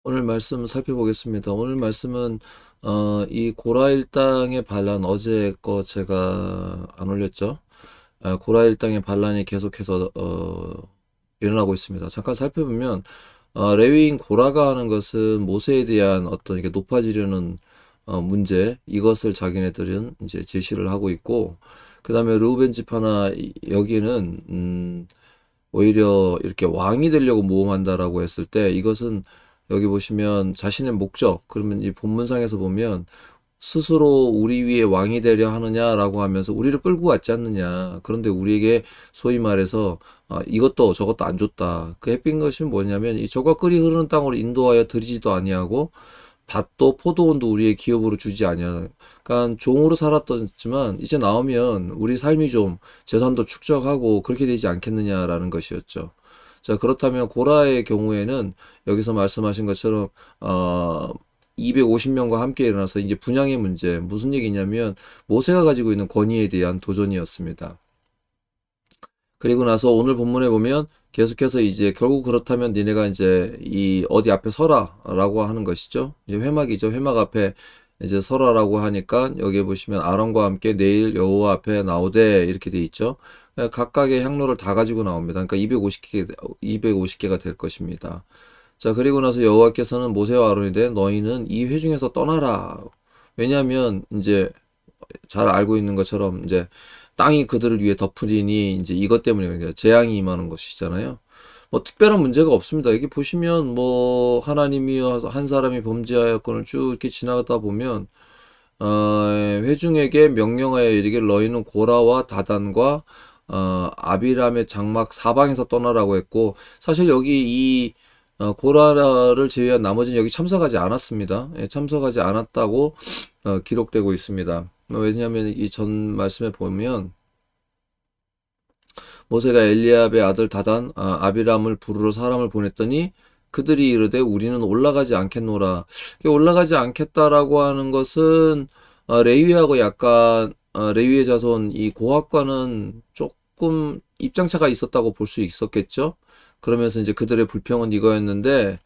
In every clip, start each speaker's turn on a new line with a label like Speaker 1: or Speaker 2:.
Speaker 1: 오늘 말씀 살펴보겠습니다. 오늘 말씀은 이 고라 일당의 반란, 어제 거 제가 안 올렸죠. 고라 일당의 반란이 계속해서 일어나고 있습니다. 잠깐 살펴보면 레위인 고라가 하는 것은 모세에 대한 어떤 이게 높아지려는 문제, 이것을 자기네들은 이제 제시를 하고 있고, 그 다음에 르우벤 지파나 여기는 오히려 이렇게 왕이 되려고 모험한다라고 했을 때, 이것은 여기 보시면 자신의 목적, 그러면 이 본문상에서 보면 스스로 우리 위에 왕이 되려 하느냐라고 하면서 우리를 끌고 왔지 않느냐. 그런데 우리에게 소위 말해서 이것도 저것도 안 줬다. 그 해빈 것이 뭐냐면 이 저가 끓이 흐르는 땅으로 인도하여 들이지도 아니하고 밭도 포도원도 우리의 기업으로 주지 아니하. 그러니까 종으로 살았었지만 이제 나오면 우리 삶이 좀 재산도 축적하고 그렇게 되지 않겠느냐라는 것이었죠. 자, 그렇다면 고라의 경우에는 여기서 말씀하신 것처럼 250명과 함께 일어나서 이제 분양의 문제, 무슨 얘기냐면 모세가 가지고 있는 권위에 대한 도전이었습니다. 그리고 나서 오늘 본문에 보면 계속해서 이제 결국 그렇다면 니네가 이제 이 어디 앞에 서라라고 하는 것이죠. 이제 회막이죠. 회막 앞에 이제 서라라고 하니까 여기에 보시면 아론과 함께 내일 여호와 앞에 나오되 이렇게 돼 있죠. 각각의 향로를 다 가지고 나옵니다. 그러니까 250개가 될 것입니다. 자, 그리고 나서 여호와께서는 모세와 아론이 되 너희는 이 회중에서 떠나라. 왜냐하면 이제 잘 알고 있는 것처럼 이제 땅이 그들을 위해 덮으리니 이제 이것 때문에 재앙이 임하는 것이잖아요. 뭐 특별한 문제가 없습니다. 여기 보시면 뭐 하나님이 한 사람이 범죄하였건을 쭉 이렇게 지나가다 보면 회중에게 명령하여 이르기를 너희는 고라와 다단과 아비람의 장막 사방에서 떠나라고 했고, 사실 여기 이 고라를 제외한 나머지는 여기 참석하지 않았습니다. 예, 참석하지 않았다고 기록되고 있습니다. 왜냐하면 이 전 말씀에 보면 모세가 엘리압의 아들 다단 아비람을 부르러 사람을 보냈더니 그들이 이르되 우리는 올라가지 않겠노라. 올라가지 않겠다라고 하는 것은 레위하고 약간 레위의 자손 이 고학과는 조금 입장차가 있었다고 볼 수 있었겠죠. 그러면서 이제 그들의 불평은 이거였는데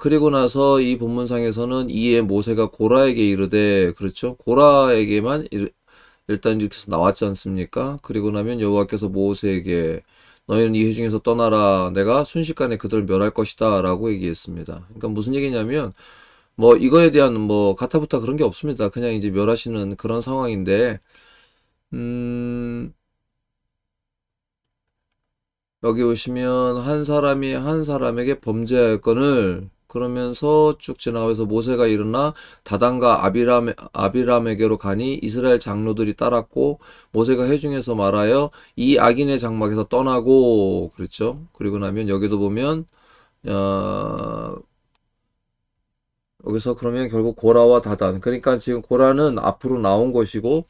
Speaker 1: 그리고 나서 이 본문상에서는 이에 모세가 고라에게 이르되, 그렇죠? 고라에게만 일단 이렇게 해서 나왔지 않습니까? 그리고 나면 여호와께서 모세에게 너희는 이 회중에서 떠나라. 내가 순식간에 그들을 멸할 것이다. 라고 얘기했습니다. 그러니까 무슨 얘기냐면, 뭐 이거에 대한 뭐 가타부타 그런 게 없습니다. 그냥 이제 멸하시는 그런 상황인데, 음, 여기 오시면 한 사람이 한 사람에게 범죄할 건을 그러면서 쭉 지나가면서 모세가 일어나 다단과 아비람에게로 가니 이스라엘 장로들이 따랐고 모세가 회중에서 말하여 이 악인의 장막에서 떠나고 그랬죠. 그리고 나면 여기도 보면 어, 여기서 그러면 결국 고라와 다단, 그러니까 지금 고라는 앞으로 나온 것이고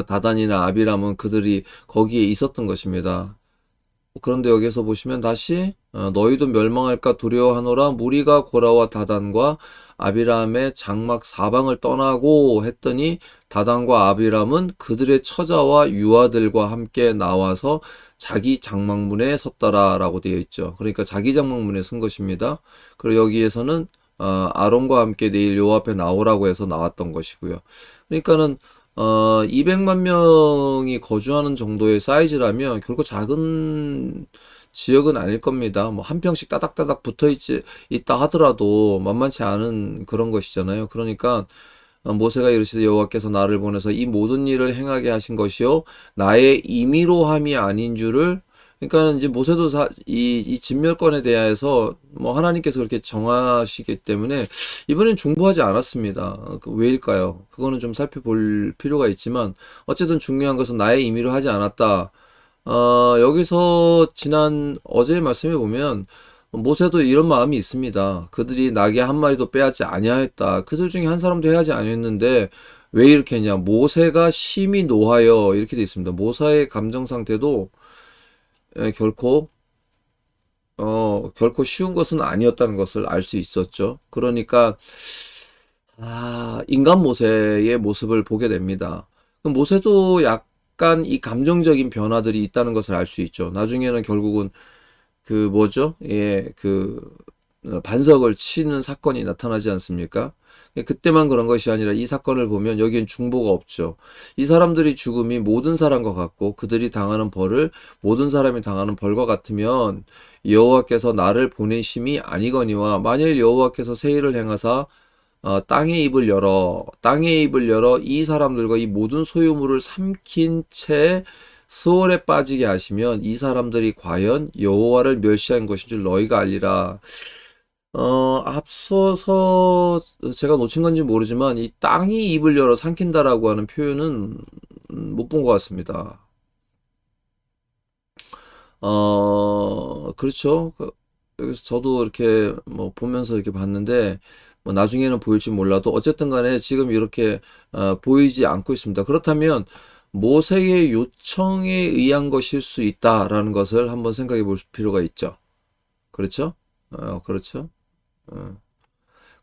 Speaker 1: 다단이나 아비람은 그들이 거기에 있었던 것입니다. 그런데 여기서 보시면 다시 너희도 멸망할까 두려워하노라 무리가 고라와 다단과 아비람의 장막 사방을 떠나고 했더니 다단과 아비람은 그들의 처자와 유아들과 함께 나와서 자기 장막문에 섰더라라고 되어 있죠. 그러니까 자기 장막문에 선 것입니다. 그리고 여기에서는 아론과 함께 내일 요 앞에 나오라고 해서 나왔던 것이고요. 그러니까는 200만 명이 거주하는 정도의 사이즈라면 결코 작은 지역은 아닐 겁니다. 뭐 한 평씩 따닥따닥 있다 하더라도 만만치 않은 그런 것이잖아요. 그러니까 모세가 이르시되 여호와께서 나를 보내서 이 모든 일을 행하게 하신 것이요 나의 임의로 함이 아닌 줄을, 그러니까 이제 모세도 이 진멸권에 대해서 뭐 하나님께서 그렇게 정하시기 때문에 이번엔 중보하지 않았습니다. 왜일까요? 그거는 좀 살펴볼 필요가 있지만 어쨌든 중요한 것은 나의 임의로 하지 않았다. 여기서 지난 어제의 말씀에 보면 모세도 이런 마음이 있습니다. 그들이 나귀 한 마리도 빼앗지 아니하였다. 그들 중에 한 사람도 해하지 아니했는데 왜 이렇게 했냐? 모세가 심히 노하여 이렇게 돼 있습니다. 모세의 감정 상태도 결코 결코 쉬운 것은 아니었다는 것을 알 수 있었죠. 그러니까 인간 모세의 모습을 보게 됩니다. 모세도 약간 이 감정적인 변화들이 있다는 것을 알 수 있죠. 나중에는 결국은 그 뭐죠? 예, 그 반석을 치는 사건이 나타나지 않습니까? 그때만 그런 것이 아니라 이 사건을 보면 여기엔 중보가 없죠. 이 사람들이 죽음이 모든 사람과 같고 그들이 당하는 벌을 모든 사람이 당하는 벌과 같으면 여호와께서 나를 보내심이 아니거니와 만일 여호와께서 새 일을 행하사 땅의 입을 열어 이 사람들과 이 모든 소유물을 삼킨 채 수월에 빠지게 하시면 이 사람들이 과연 여호와를 멸시한 것인 줄 너희가 알리라. 앞서서 제가 놓친 건지 모르지만 이 땅이 입을 열어 삼킨다라고 하는 표현은 못 본 것 같습니다. 그렇죠. 여기서 저도 이렇게 뭐 보면서 이렇게 봤는데 뭐 나중에는 보일지 몰라도 어쨌든 간에 지금 이렇게 보이지 않고 있습니다. 그렇다면 모세의 요청에 의한 것일 수 있다라는 것을 한번 생각해 볼 필요가 있죠. 그렇죠? 그렇죠. 어.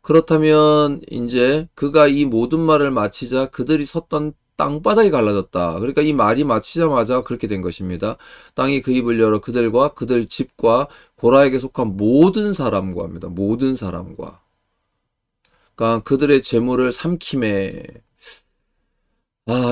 Speaker 1: 그렇다면 이제 그가 이 모든 말을 마치자 그들이 섰던 땅바닥이 갈라졌다. 그러니까 이 말이 마치자마자 그렇게 된 것입니다. 땅이 그 입을 열어 그들과 그들 집과 고라에게 속한 모든 사람과 합니다. 모든 사람과. 그러니까 그들의 재물을 삼킴에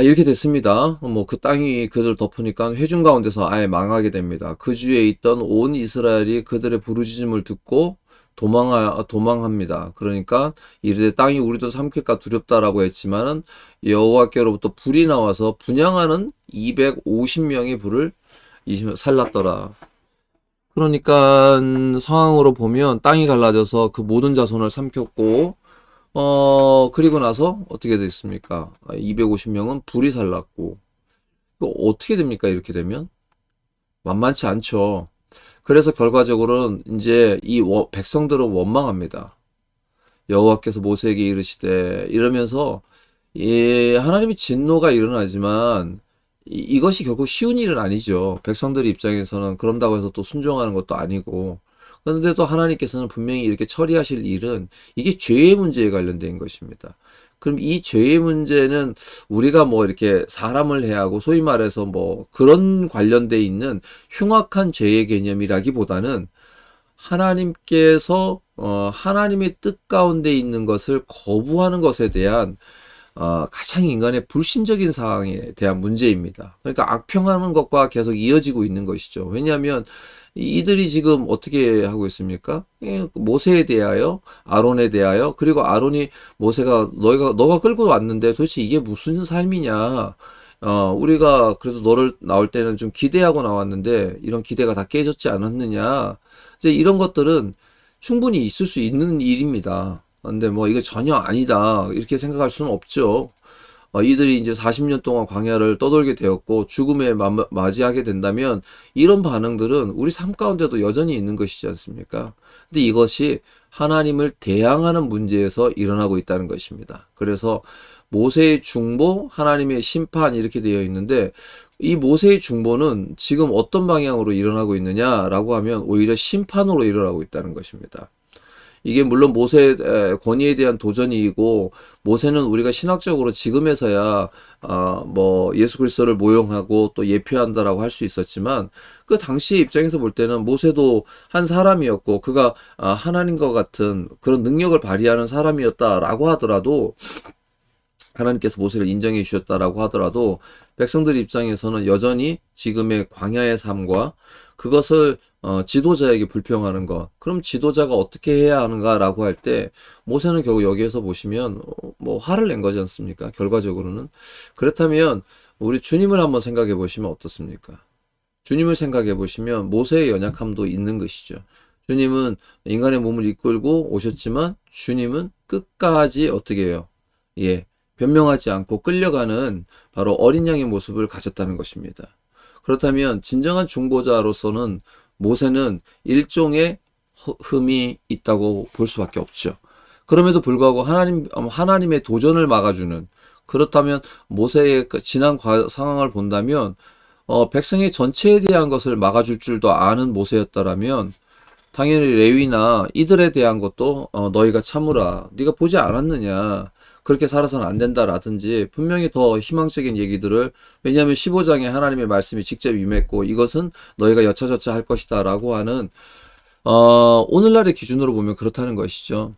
Speaker 1: 이렇게 됐습니다. 뭐 그 땅이 그들 덮으니까 회중 가운데서 아예 망하게 됩니다. 그 주에 있던 온 이스라엘이 그들의 부르짖음을 듣고 도망합니다. 그러니까 이르되 땅이 우리도 삼킬까 두렵다라고 했지만은 여호와께로부터 불이 나와서 분향하는 250명의 불을 살랐더라. 그러니까 상황으로 보면 땅이 갈라져서 그 모든 자손을 삼켰고 그리고 나서 어떻게 됐습니까? 250명은 불이 살랐고, 이거 어떻게 됩니까? 이렇게 되면? 만만치 않죠. 그래서 결과적으로는 이제 이 백성들은 원망합니다. 여호와께서 모세에게 이르시되, 이러면서, 하나님의 진노가 일어나지만, 이것이 결국 쉬운 일은 아니죠. 백성들 입장에서는 그런다고 해서 또 순종하는 것도 아니고, 그런데 또 하나님께서는 분명히 이렇게 처리하실 일은 이게 죄의 문제에 관련된 것입니다. 그럼 이 죄의 문제는 우리가 뭐 이렇게 사람을 해하고 소위 말해서 뭐 그런 관련돼 있는 흉악한 죄의 개념이라기보다는 하나님께서 하나님의 뜻 가운데 있는 것을 거부하는 것에 대한 가장 인간의 불신적인 상황에 대한 문제입니다. 그러니까 악평하는 것과 계속 이어지고 있는 것이죠. 왜냐하면 이들이 지금 어떻게 하고 있습니까? 모세에 대하여, 아론에 대하여, 그리고 아론이 모세가 너가 끌고 왔는데 도대체 이게 무슨 삶이냐? 우리가 그래도 너를 나올 때는 좀 기대하고 나왔는데 이런 기대가 다 깨졌지 않았느냐? 이제 이런 것들은 충분히 있을 수 있는 일입니다. 근데 뭐 이거 전혀 아니다. 이렇게 생각할 수는 없죠. 이들이 이제 40년 동안 광야를 떠돌게 되었고 죽음에 맞이하게 된다면 이런 반응들은 우리 삶 가운데도 여전히 있는 것이지 않습니까? 근데 이것이 하나님을 대항하는 문제에서 일어나고 있다는 것입니다. 그래서 모세의 중보, 하나님의 심판 이렇게 되어 있는데 이 모세의 중보는 지금 어떤 방향으로 일어나고 있느냐라고 하면 오히려 심판으로 일어나고 있다는 것입니다. 이게 물론 모세의 권위에 대한 도전이고 모세는 우리가 신학적으로 지금에서야 뭐 예수 그리스도를 모형하고 또 예표한다라고 할 수 있었지만 그 당시 입장에서 볼 때는 모세도 한 사람이었고 그가 하나님과 같은 그런 능력을 발휘하는 사람이었다라고 하더라도 하나님께서 모세를 인정해 주셨다라고 하더라도 백성들 입장에서는 여전히 지금의 광야의 삶과 그것을 지도자에게 불평하는 것. 그럼 지도자가 어떻게 해야 하는가라고 할 때 모세는 결국 여기에서 보시면 뭐 화를 낸 거지 않습니까? 결과적으로는. 그렇다면 우리 주님을 한번 생각해 보시면 어떻습니까? 주님을 생각해 보시면 모세의 연약함도 있는 것이죠. 주님은 인간의 몸을 이끌고 오셨지만 주님은 끝까지 어떻게 해요? 예. 변명하지 않고 끌려가는 바로 어린 양의 모습을 가졌다는 것입니다. 그렇다면 진정한 중보자로서는 모세는 일종의 흠이 있다고 볼 수밖에 없죠. 그럼에도 불구하고 하나님의 도전을 막아주는 그렇다면 모세의 지난 상황을 본다면 백성의 전체에 대한 것을 막아줄 줄도 아는 모세였다라면 당연히 레위나 이들에 대한 것도 너희가 참으라. 네가 보지 않았느냐. 그렇게 살아서는 안 된다라든지 분명히 더 희망적인 얘기들을 왜냐하면 15장에 하나님의 말씀이 직접 임했고 이것은 너희가 여차저차 할 것이다 라고 하는 오늘날의 기준으로 보면 그렇다는 것이죠.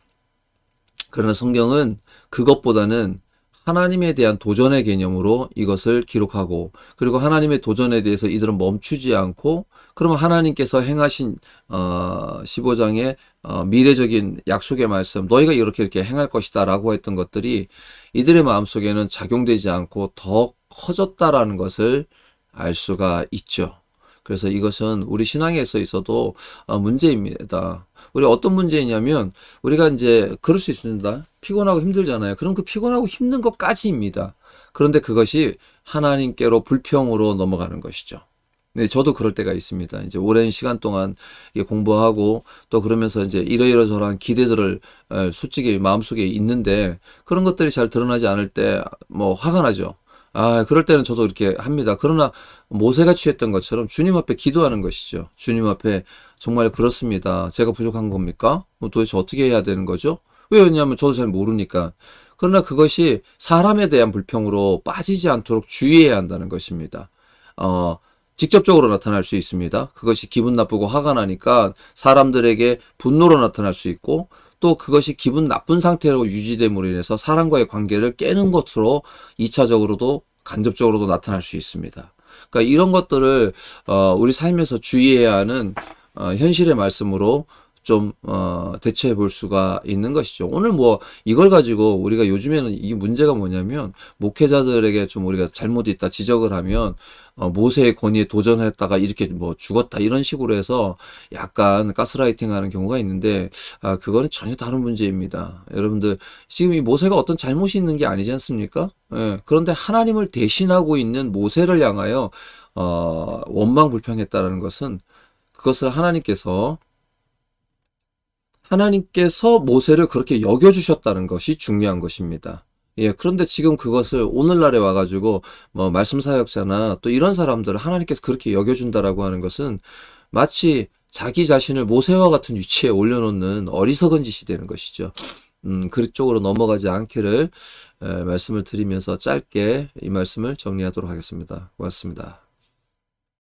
Speaker 1: 그러나 성경은 그것보다는 하나님에 대한 도전의 개념으로 이것을 기록하고, 그리고 하나님의 도전에 대해서 이들은 멈추지 않고, 그러면 하나님께서 행하신 15장의 미래적인 약속의 말씀, 너희가 이렇게 행할 것이다 라고 했던 것들이 이들의 마음속에는 작용되지 않고 더 커졌다라는 것을 알 수가 있죠. 그래서 이것은 우리 신앙에서 있어도 문제입니다. 우리 어떤 문제이냐면, 우리가 이제 그럴 수 있습니다. 피곤하고 힘들잖아요. 그럼 그 피곤하고 힘든 것까지입니다. 그런데 그것이 하나님께로 불평으로 넘어가는 것이죠. 네, 저도 그럴 때가 있습니다. 이제 오랜 시간 동안 공부하고 또 그러면서 이제 이러저러한 기대들을 솔직히 마음속에 있는데, 그런 것들이 잘 드러나지 않을 때 뭐 화가 나죠. 그럴 때는 저도 이렇게 합니다. 그러나 모세가 취했던 것처럼 주님 앞에 기도하는 것이죠. 주님 앞에 정말 그렇습니다. 제가 부족한 겁니까? 도대체 어떻게 해야 되는 거죠? 왜냐하면 저도 잘 모르니까. 그러나 그것이 사람에 대한 불평으로 빠지지 않도록 주의해야 한다는 것입니다. 직접적으로 나타날 수 있습니다. 그것이 기분 나쁘고 화가 나니까 사람들에게 분노로 나타날 수 있고, 또 그것이 기분 나쁜 상태로 유지됨으로 인해서 사람과의 관계를 깨는 것으로 2차적으로도 간접적으로도 나타날 수 있습니다. 그러니까 이런 것들을 우리 삶에서 주의해야 하는 현실의 말씀으로 좀 대처해 볼 수가 있는 것이죠. 오늘 뭐 이걸 가지고 우리가 요즘에는 이 문제가 뭐냐면, 목회자들에게 좀 우리가 잘못있다 지적을 하면 모세의 권위에 도전했다가 이렇게 뭐 죽었다 이런 식으로 해서 약간 가스라이팅 하는 경우가 있는데, 그거는 전혀 다른 문제입니다. 여러분들, 지금 이 모세가 어떤 잘못이 있는 게 아니지 않습니까? 예, 그런데 하나님을 대신하고 있는 모세를 향하여 원망 불평했다라는 것은, 그것을 하나님께서 모세를 그렇게 여겨주셨다는 것이 중요한 것입니다. 예, 그런데 지금 그것을 오늘날에 와가지고, 뭐, 말씀 사역자나 또 이런 사람들을 하나님께서 그렇게 여겨준다라고 하는 것은 마치 자기 자신을 모세와 같은 위치에 올려놓는 어리석은 짓이 되는 것이죠. 그쪽으로 넘어가지 않기를 말씀을 드리면서 짧게 이 말씀을 정리하도록 하겠습니다. 고맙습니다.